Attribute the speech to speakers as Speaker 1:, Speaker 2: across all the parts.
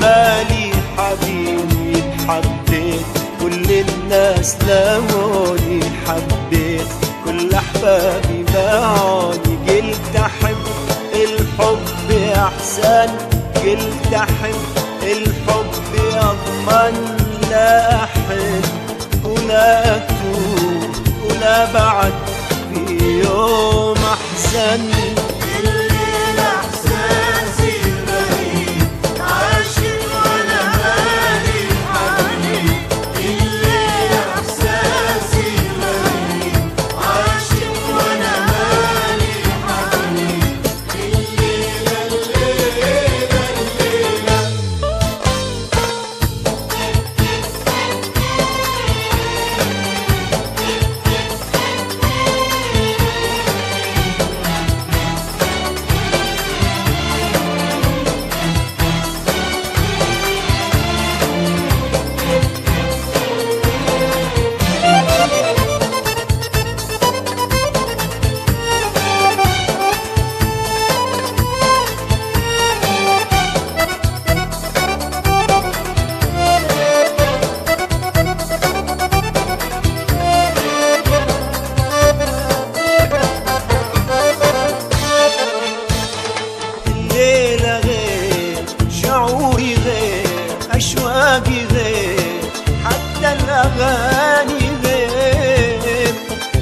Speaker 1: مالي حبيبي، حبيت كل الناس لموني، حبيت كل أحبابي باعوني. قلت أحب الحب أحسن، قلت أحب الحب أضمن، لا أحب ولا أتوب ولا بعد في يوم أحزن. أشواقي غير، حتى الأغاني غير،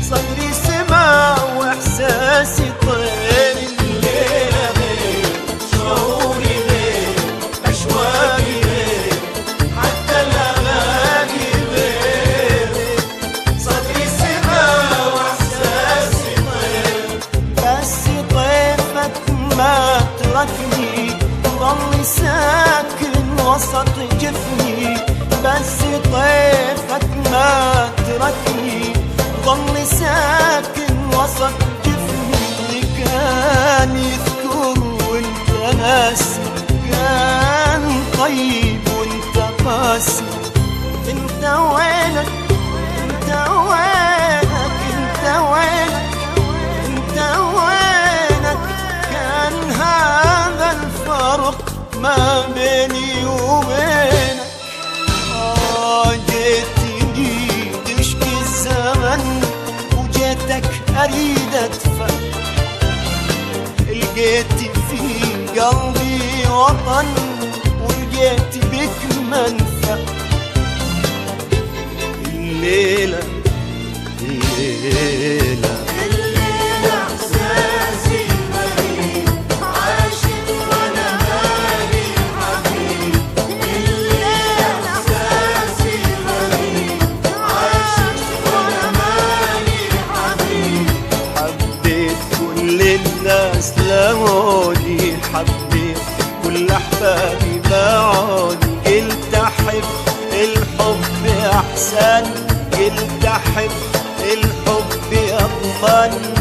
Speaker 1: صدري سمع وإحساسي طير. الليلة غير، شعوري غير، أشواقي غير، حتى الأغاني غير، صدري سمع وإحساسي طير. بس طيفك ما تركني، ظلي ساكن وسط جفني، بس طيفك ما تركني، ظل ساكن وسط جفني. كان يذكر وانت ناسي، كان طيب وانت قاسي. انت وينك، انت وينك، انت وينك، انت وينك؟ كان هذا الفرق ما بيني وبينك. جيتني تشكي الزمن وجيتك أريد أدفع، لقيت في قلبي وطن ولقيت بك منفع. الليلة الليلة الناس لموني، حبيت كل أحبابي باعوني. قلت أحب الحب أحسن، قلت أحب الحب أضمن،